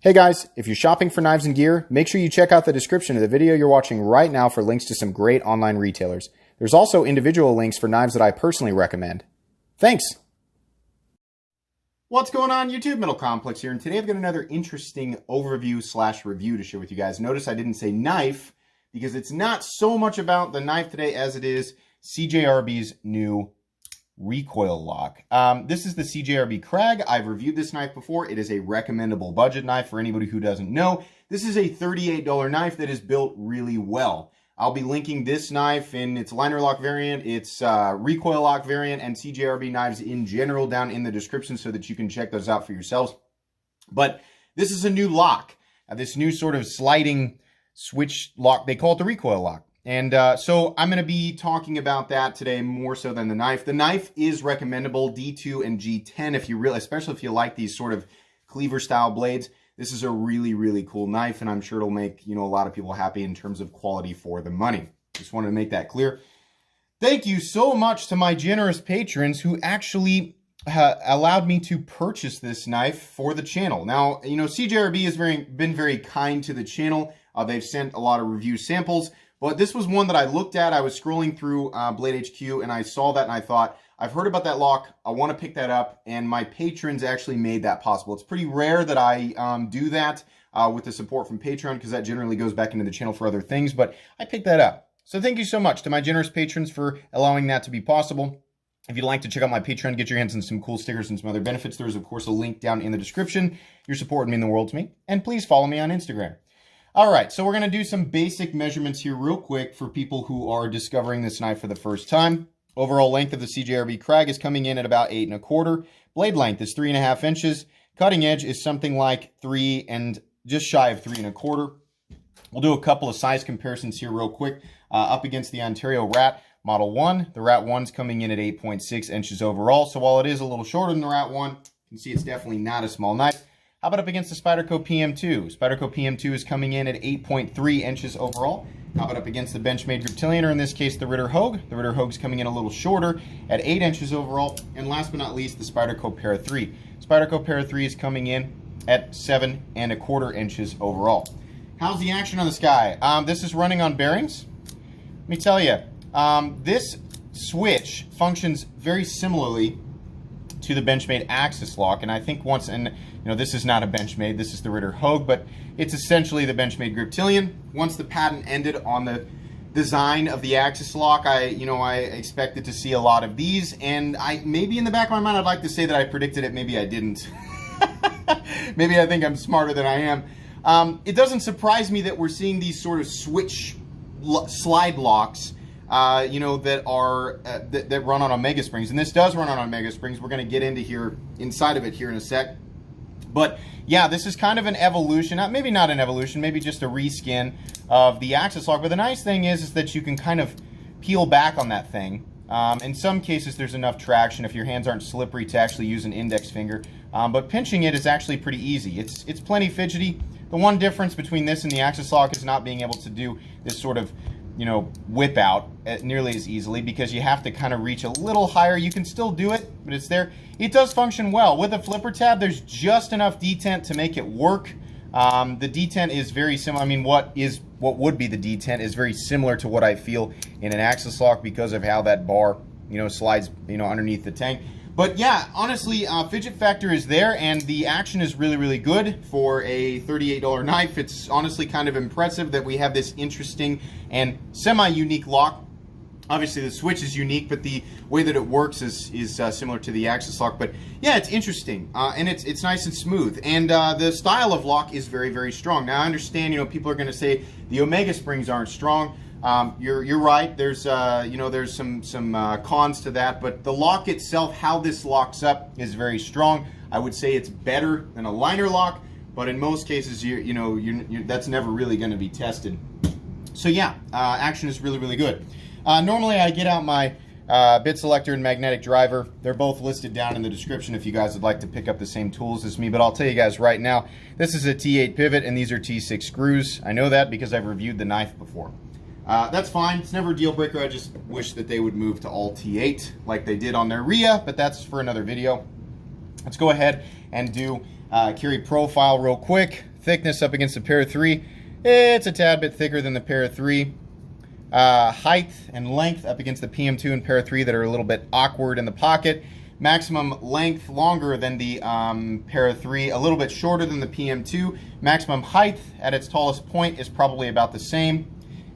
Hey guys, if you're shopping for knives and gear, make sure you check out the description of the video you're watching right now for links to some great online retailers. There's also individual links for knives that I personally recommend. Thanks! What's going on YouTube? Metal Complex here, and today I've got another interesting overview slash review to share with you guys. Notice I didn't say knife because it's not so much about the knife today as it is CJRB's new recoil lock. This is the CJRB Crag. I've reviewed this knife before. It is a recommendable budget knife for anybody who doesn't know. This is a $38 knife that is built really well. I'll be linking this knife in its liner lock variant, its recoil lock variant, and CJRB knives in general down in the description so that you can check those out for yourselves. But this is a new lock, this new sort of sliding switch lock. They call it the recoil lock. And so I'm going to be talking about that today more so than the knife. The knife is recommendable, D2 and G10, if you really, especially if you like these sort of cleaver style blades. This is a really, really cool knife, and I'm sure it'll make, a lot of people happy in terms of quality for the money. Just wanted to make that clear. Thank you so much to my generous patrons who actually allowed me to purchase this knife for the channel. Now, CJRB has been very kind to the channel. They've sent a lot of review samples. But this was one that I looked at. I was scrolling through Blade HQ and I saw that and I thought, I've heard about that lock. I want to pick that up. And my patrons actually made that possible. It's pretty rare that I do that with the support from Patreon because that generally goes back into the channel for other things. But I picked that up. So thank you so much to my generous patrons for allowing that to be possible. If you'd like to check out my Patreon, get your hands on some cool stickers and some other benefits, there is, of course, a link down in the description. Your support would mean the world to me. And please follow me on Instagram. All right, so we're going to do some basic measurements here real quick for people who are discovering this knife for the first time. Overall length of the CJRB Crag is coming in at about 8 1/4. Blade length is 3.5 inches. Cutting edge is something like 3 and just shy of 3 1/4. We'll do a couple of size comparisons here real quick. Up against the Ontario Rat Model 1, the Rat 1's coming in at 8.6 inches overall. So while it is a little shorter than the Rat 1, you can see it's definitely not a small knife. How about up against the Spyderco PM2? Spyderco PM2 is coming in at 8.3 inches overall. How about up against the Benchmade Griptilian, or in this case, the Ritter Hogue? The Ritter Hogue's coming in a little shorter at 8 inches overall. And last but not least, the Spyderco Para 3. Spyderco Para 3 is coming in at 7 1/4 inches overall. How's the action on this guy? This is running on bearings. Let me tell you, this switch functions very similarly to the Benchmade Axis lock, and I think this is not a Benchmade, this is the Ritter Hogue, but it's essentially the Benchmade Griptilian. Once the patent ended on the design of the Axis lock, I expected to see a lot of these, and maybe in the back of my mind I'd like to say that I predicted it, maybe I didn't. Maybe I think I'm smarter than I am. It doesn't surprise me that we're seeing these sort of switch slide locks that run on Omega Springs, and this does run on Omega Springs. We're going to get inside of it here in a sec. But yeah, this is kind of an evolution, maybe not an evolution, maybe just a reskin of the Axis lock. But the nice thing is that you can kind of peel back on that thing. In some cases, there's enough traction if your hands aren't slippery to actually use an index finger. But pinching it is actually pretty easy. It's plenty fidgety. The one difference between this and the Axis lock is not being able to do this sort of whip out nearly as easily because you have to kind of reach a little higher. You can still do it, but it's there. It does function well. With a flipper tab, there's just enough detent to make it work. The detent is very similar. I mean, what would be the detent is very similar to what I feel in an Axis lock because of how that bar, slides, underneath the tank. But yeah, honestly, fidget factor is there, and the action is really, really good for a $38 knife. It's honestly kind of impressive that we have this interesting and semi-unique lock. Obviously, the switch is unique, but the way that it works is similar to the Axis lock. But yeah, it's interesting, and it's nice and smooth. And the style of lock is very, very strong. Now, I understand, people are going to say the Omega Springs aren't strong. You're right. There's there's some cons to that, but the lock itself, how this locks up, is very strong. I would say it's better than a liner lock, but in most cases, that's never really going to be tested. So yeah, action is really, really good. Normally, I get out my bit selector and magnetic driver. They're both listed down in the description if you guys would like to pick up the same tools as me. But I'll tell you guys right now, this is a T8 pivot and these are T6 screws. I know that because I've reviewed the knife before. That's fine. It's never a deal breaker. I just wish that they would move to all T8 like they did on their Rhea, but that's for another video. Let's go ahead and do carry profile real quick. Thickness up against the Para 3, it's a tad bit thicker than the Para 3. Height and length up against the PM2 and Para 3 that are a little bit awkward in the pocket. Maximum length longer than the Para 3, a little bit shorter than the PM2. Maximum height at its tallest point is probably about the same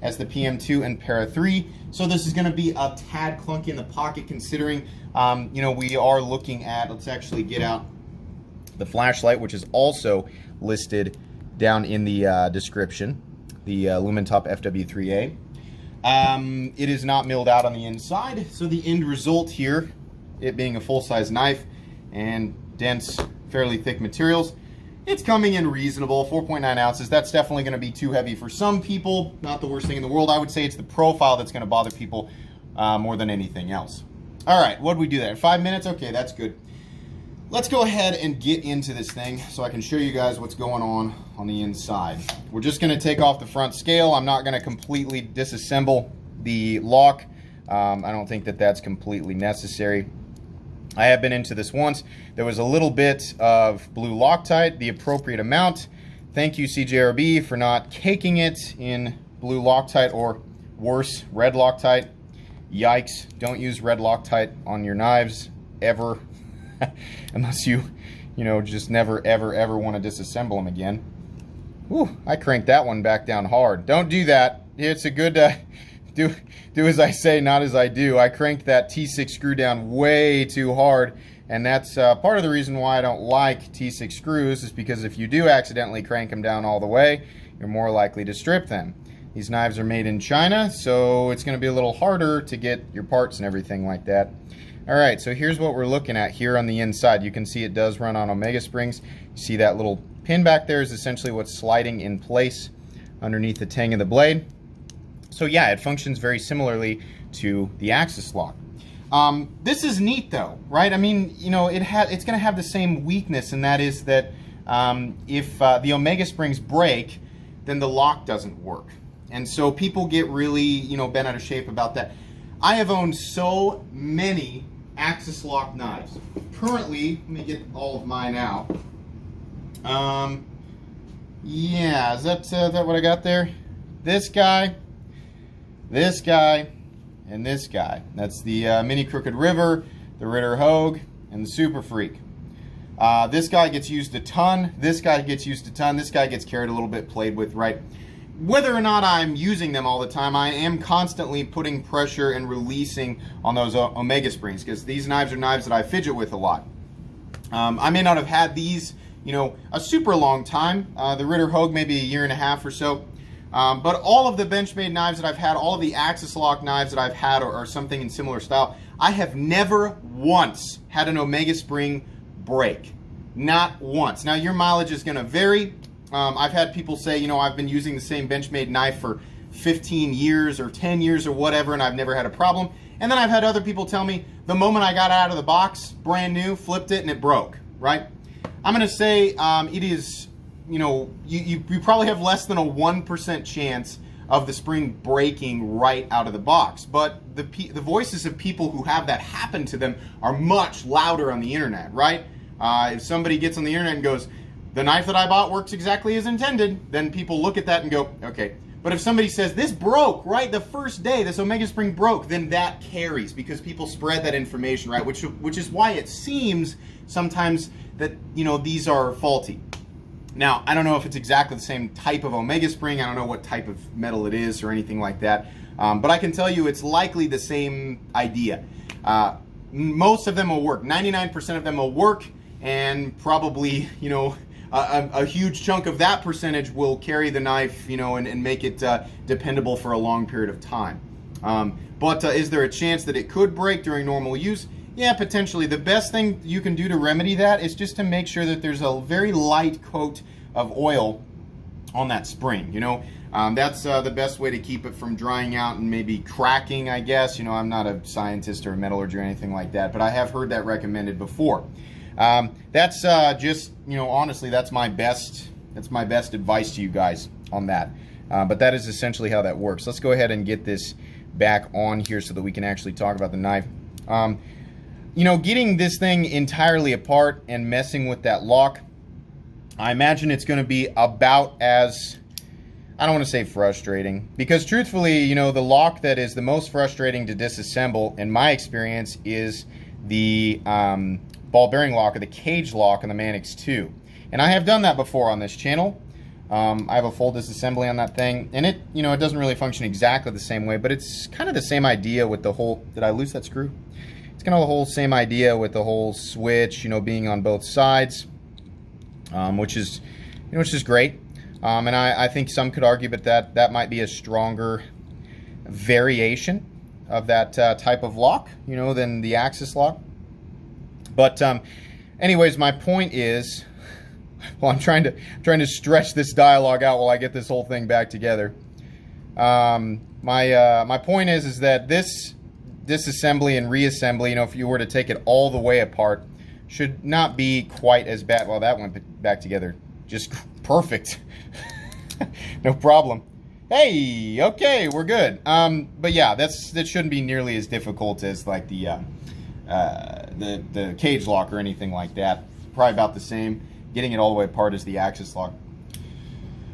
as the PM2 and Para 3. So this is going to be a tad clunky in the pocket considering, you know, we are looking at, let's actually get out the flashlight, which is also listed down in the description, the Lumentop FW3A. It is not milled out on the inside, so the end result here, it being a full-size knife and dense, fairly thick materials, it's coming in reasonable, 4.9 ounces. That's definitely going to be too heavy for some people. Not the worst thing in the world. I would say it's the profile that's going to bother people more than anything else. All right, what did we do there? 5 minutes? Okay, that's good. Let's go ahead and get into this thing so I can show you guys what's going on the inside. We're just going to take off the front scale. I'm not going to completely disassemble the lock. I don't think that that's completely necessary. I have been into this once. There was a little bit of blue Loctite, the appropriate amount. Thank you, CJRB, for not caking it in blue Loctite or worse, red Loctite. Yikes, don't use red Loctite on your knives ever. Unless you know, just never, ever want to disassemble them again. Whew, I cranked that one back down hard. Don't do that. It's a good, do as I say, not as I do. I cranked that T6 screw down way too hard, and that's part of the reason why I don't like T6 screws, is because if you do accidentally crank them down all the way, you're more likely to strip them. These knives are made in China, so it's going to be a little harder to get your parts and everything like that. Alright, so here's what we're looking at here on the inside. You can see it does run on Omega springs. You see that little pin back there is essentially what's sliding in place underneath the tang of the blade. So yeah, it functions very similarly to the axis lock. This is neat though, right? I mean, you know, it's going to have the same weakness, and that is that if the Omega springs break, then the lock doesn't work. And so people get really, you know, bent out of shape about that. I have owned so many axis lock knives. Currently, let me get all of mine out. Yeah, is that what I got there? This guy, and this guy. That's the Mini Crooked River, the Ritter Hogue, and the Super Freak. This guy gets used a ton. This guy gets used a ton. This guy gets carried a little bit, played with, right? Whether or not I'm using them all the time, I am constantly putting pressure and releasing on those Omega springs, because these knives are knives that I fidget with a lot. I may not have had these, you know, a super long time. The Ritter Hogue maybe a year and a half or so. But all of the Benchmade knives that I've had, all of the axis lock knives that I've had or something in similar style, I have never once had an Omega spring break. Not once. Now your mileage is going to vary. I've had people say, you know, I've been using the same Benchmade knife for 15 years or 10 years or whatever, and I've never had a problem. And then I've had other people tell me the moment I got out of the box, brand new, flipped it and it broke, right? I'm going to say it is, you know, you probably have less than a 1% chance of the spring breaking right out of the box. But the voices of people who have that happen to them are much louder on the internet, right? If somebody gets on the internet and goes, the knife that I bought works exactly as intended, then people look at that and go, okay. But if somebody says, this broke, right, the first day, this Omega spring broke, then that carries, because people spread that information, right, which is why it seems sometimes that, you know, these are faulty. Now, I don't know if it's exactly the same type of Omega spring. I don't know what type of metal it is or anything like that. But I can tell you it's likely the same idea. Most of them will work. 99% of them will work, and probably, you know, a huge chunk of that percentage will carry the knife, you know, and make it dependable for a long period of time. But is there a chance that it could break during normal use? Yeah, potentially. The best thing you can do to remedy that is just to make sure that there's a very light coat of oil on that spring, you know. That's the best way to keep it from drying out and maybe cracking, I guess. You know, I'm not a scientist or a metallurgist or anything like that, but I have heard that recommended before. That's just, you know, honestly, that's my best advice to you guys on that. But that is essentially how that works. Let's go ahead and get this back on here so that we can actually talk about the knife. You know, getting this thing entirely apart and messing with that lock, I imagine it's going to be about as, I don't want to say frustrating, because truthfully, you know, the lock that is the most frustrating to disassemble, in my experience, is the ball bearing lock, or the cage lock on the Manix 2. And I have done that before on this channel. I have a full disassembly on that thing, and it, you know, it doesn't really function exactly the same way, but it's kind of the same idea with the whole, did I lose that screw? It's kind of the whole same idea with the whole switch, you know, being on both sides, which is great. And I think some could argue that might be a stronger variation of that type of lock, you know, than the axis lock. But anyways, my point is, well, I'm trying to stretch this dialogue out while I get this whole thing back together. My point is that this disassembly and reassembly, you know, if you were to take it all the way apart, should not be quite as bad. Well, that went back together just perfect. No problem. Hey, okay, we're good. But yeah, that shouldn't be nearly as difficult as like the cage lock or anything like that. Probably about the same. Getting it all the way apart as the axis lock.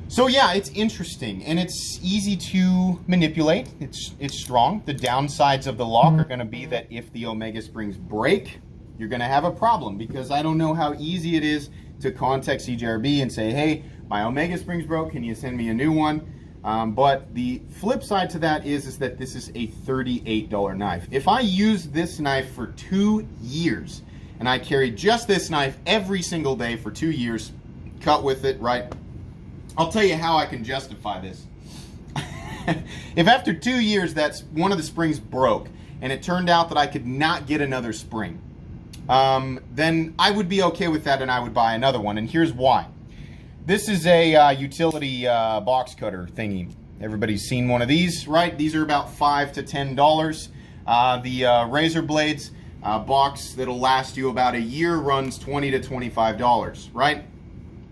So yeah, it's interesting and it's easy to manipulate. It's strong. The downsides of the lock are going to be that if the omega springs break, you're going to have a problem, because I don't know how easy it is to contact CJRB and say, hey, my omega springs broke, can you send me a new one? But the flip side to that is that this is a $38 knife. If I use this knife for 2 years, and I carry just this knife every single day for 2 years, cut with it, right? I'll tell you how I can justify this. If after 2 years that's one of the springs broke, and it turned out that I could not get another spring, then I would be okay with that and I would buy another one, and here's why. This is a utility box cutter thingy. Everybody's seen one of these, right? These are about $5 to $10. The razor blades box that'll last you about a year runs $20 to $25, right?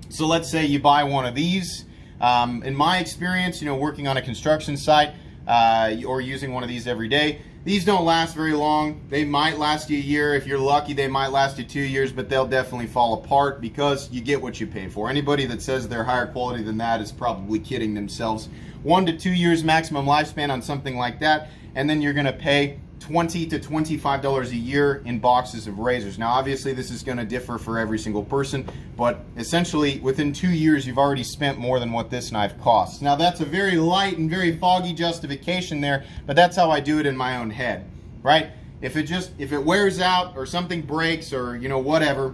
So let's say you buy one of these. In my experience, you know, working on a construction site or using one of these every day, these don't last very long. They might last you a year. If you're lucky, they might last you 2 years, but they'll definitely fall apart because you get what you pay for. Anybody that says they're higher quality than that is probably kidding themselves. 1 to 2 years maximum lifespan on something like that, and then you're gonna pay $20 to $25 a year in boxes of razors. Now, obviously, this is going to differ for every single person, but essentially, within 2 years, you've already spent more than what this knife costs. Now, that's a very light and very foggy justification there, but that's how I do it in my own head, right? If it wears out or something breaks or, you know, whatever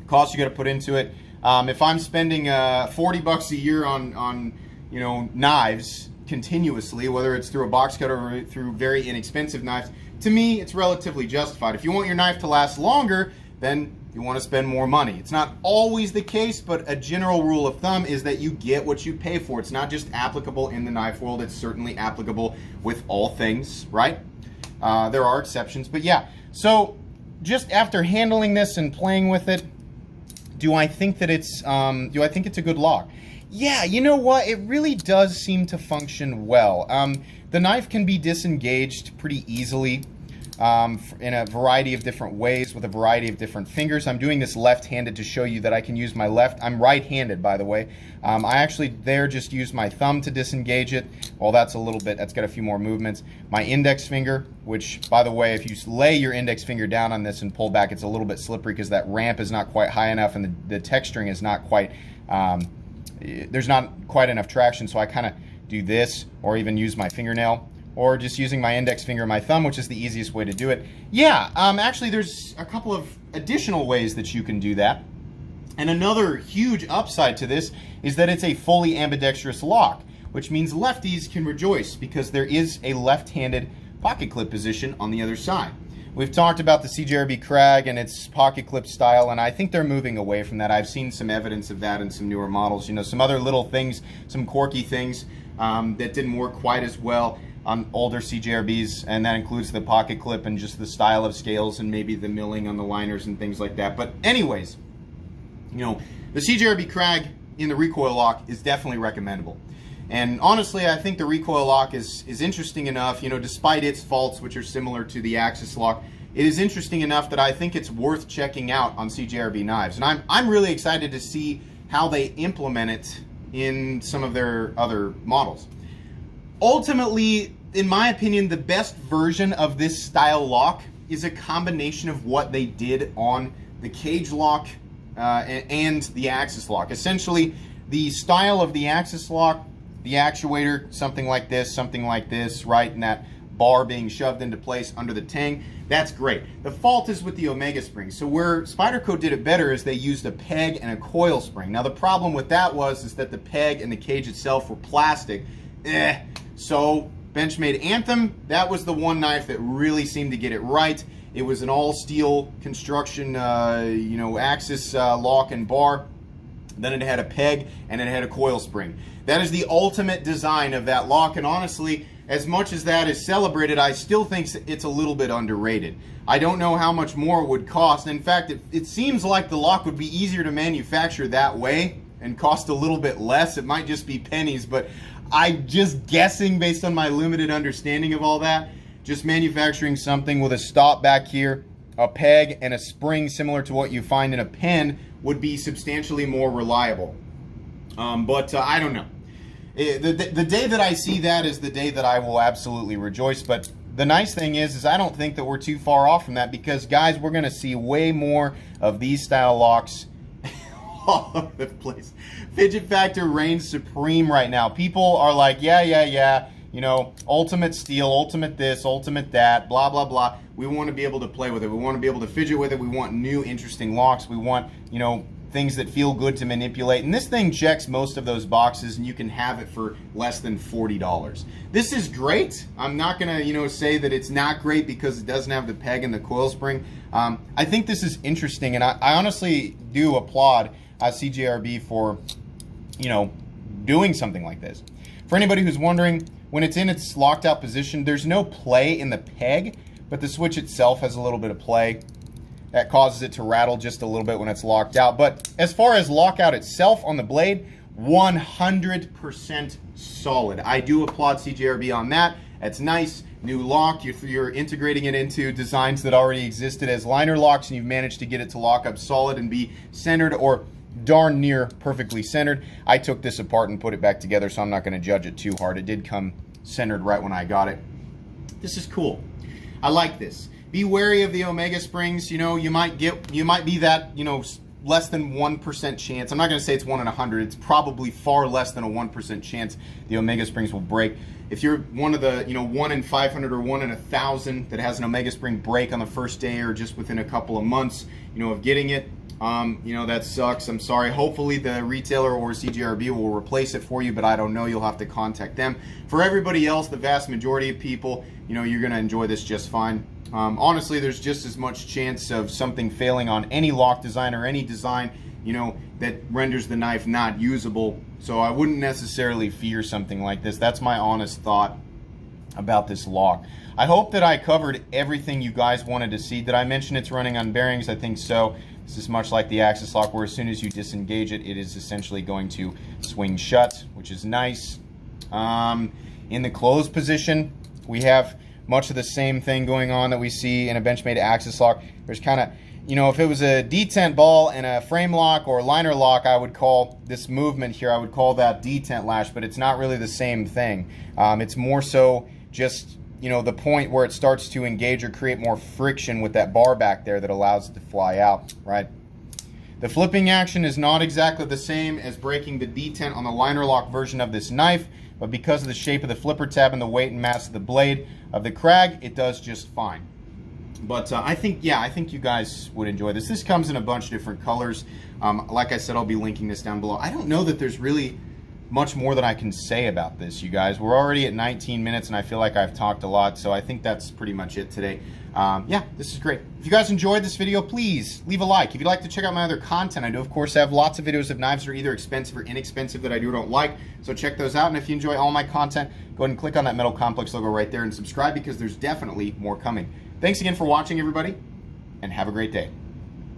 cost you got to put into it, if I'm spending 40 bucks a year on you know, knives continuously, whether it's through a box cutter or through very inexpensive knives, to me, it's relatively justified. If you want your knife to last longer, then you want to spend more money. It's not always the case, but a general rule of thumb is that you get what you pay for. It's not just applicable in the knife world, it's certainly applicable with all things, right? There are exceptions, but yeah. So just after handling this and playing with it, do I think that it's a good lock? Yeah, you know what? It really does seem to function well. The knife can be disengaged pretty easily in a variety of different ways with a variety of different fingers. I'm doing this left-handed to show you that I can use my left. I'm right-handed, by the way. I actually just used my thumb to disengage it. Well, that's got a few more movements. My index finger, which, by the way, if you lay your index finger down on this and pull back, it's a little bit slippery because that ramp is not quite high enough and the texturing is not quite... there's not quite enough traction, so I kind of do this, or even use my fingernail, or just using my index finger and my thumb, which is the easiest way to do it. Yeah, actually there's a couple of additional ways that you can do that. And another huge upside to this is that it's a fully ambidextrous lock, which means lefties can rejoice because there is a left-handed pocket clip position on the other side. We've talked about the CJRB Crag and its pocket clip style, and I think they're moving away from that. I've seen some evidence of that in some newer models. You know, some other little things, some quirky things that didn't work quite as well on older CJRBs, and that includes the pocket clip and just the style of scales and maybe the milling on the liners and things like that. But anyways, you know, the CJRB Crag in the recoil lock is definitely recommendable. And honestly, I think the recoil lock is interesting enough, you know, despite its faults, which are similar to the axis lock, it is interesting enough that I think it's worth checking out on CJRB knives. And I'm really excited to see how they implement it in some of their other models. Ultimately, in my opinion, the best version of this style lock is a combination of what they did on the cage lock and the axis lock. Essentially, the style of the axis lock, the actuator, something like this, right? And that bar being shoved into place under the tang, that's great. The fault is with the Omega spring. So where Spyderco did it better is they used a peg and a coil spring. Now the problem with that is that the peg and the cage itself were plastic. So Benchmade Anthem, that was the one knife that really seemed to get it right. It was an all steel construction, axis lock and bar. Then it had a peg and it had a coil spring. That is the ultimate design of that lock, and honestly, as much as that is celebrated, I still think it's a little bit underrated. I don't know how much more it would cost. In fact, it seems like the lock would be easier to manufacture that way and cost a little bit less. It might just be pennies, but I'm just guessing based on my limited understanding of all that. Just manufacturing something with a stop back here, a peg, and a spring similar to what you find in a pen would be substantially more reliable. But I don't know. The day that I see that is the day that I will absolutely rejoice. But the nice thing is I don't think that we're too far off from that, because guys, we're going to see way more of these style locks all over the place. Fidget factor reigns supreme right now. People are like, yeah, you know, ultimate steel, ultimate this, ultimate that, blah, blah, blah. We want to be able to play with it. We want to be able to fidget with it. We want new, interesting locks. We want, you know, things that feel good to manipulate. And this thing checks most of those boxes, and you can have it for less than $40. This is great. I'm not going to, you know, say that it's not great because it doesn't have the peg and the coil spring. I think this is interesting, and I honestly do applaud CJRB for, you know, doing something like this. For anybody who's wondering, when it's in its locked out position, there's no play in the peg, but the switch itself has a little bit of play. That causes it to rattle just a little bit when it's locked out. But as far as lockout itself on the blade, 100% solid. I do applaud CJRB on that. That's nice. New lock. You're integrating it into designs that already existed as liner locks, and you've managed to get it to lock up solid and be centered, or darn near perfectly centered. I took this apart and put it back together, so I'm not going to judge it too hard. It did come centered right when I got it. This is cool. I like this. Be wary of the Omega springs. You know, you might be that, you know, less than 1% chance. I'm not going to say it's 1 in 100. It's probably far less than a 1% chance the Omega springs will break. If you're one of the, you know, 1 in 500 or 1 in 1,000 that has an Omega spring break on the first day or just within a couple of months, you know, of getting it, you know, that sucks. I'm sorry. Hopefully the retailer or CJRB will replace it for you, but I don't know. You'll have to contact them. For everybody else, the vast majority of people, you know, you're going to enjoy this just fine. Honestly, there's just as much chance of something failing on any lock design or any design, you know, that renders the knife not usable. So I wouldn't necessarily fear something like this. That's my honest thought about this lock. I hope that I covered everything you guys wanted to see. Did I mention it's running on bearings? I think so. This is much like the axis lock, where as soon as you disengage it, it is essentially going to swing shut, which is nice. In the closed position, we have much of the same thing going on that we see in a Benchmade axis lock. There's kind of, you know, if it was a detent ball and a frame lock or liner lock, I would call this movement here, I would call that detent lash, but it's not really the same thing. It's more so just, you know, the point where it starts to engage or create more friction with that bar back there that allows it to fly out, right? The flipping action is not exactly the same as breaking the detent on the liner lock version of this knife, but because of the shape of the flipper tab and the weight and mass of the blade of the Crag, it does just fine. But I think you guys would enjoy this. This comes in a bunch of different colors. Like I said, I'll be linking this down below. I don't know that there's really much more that I can say about this, you guys. We're already at 19 minutes, and I feel like I've talked a lot, so I think that's pretty much it today. Yeah, this is great. If you guys enjoyed this video, please leave a like. If you'd like to check out my other content, I do, of course, have lots of videos of knives that are either expensive or inexpensive that I do or don't like, so check those out. And if you enjoy all my content, go ahead and click on that Metal Complex logo right there and subscribe, because there's definitely more coming. Thanks again for watching, everybody, and have a great day.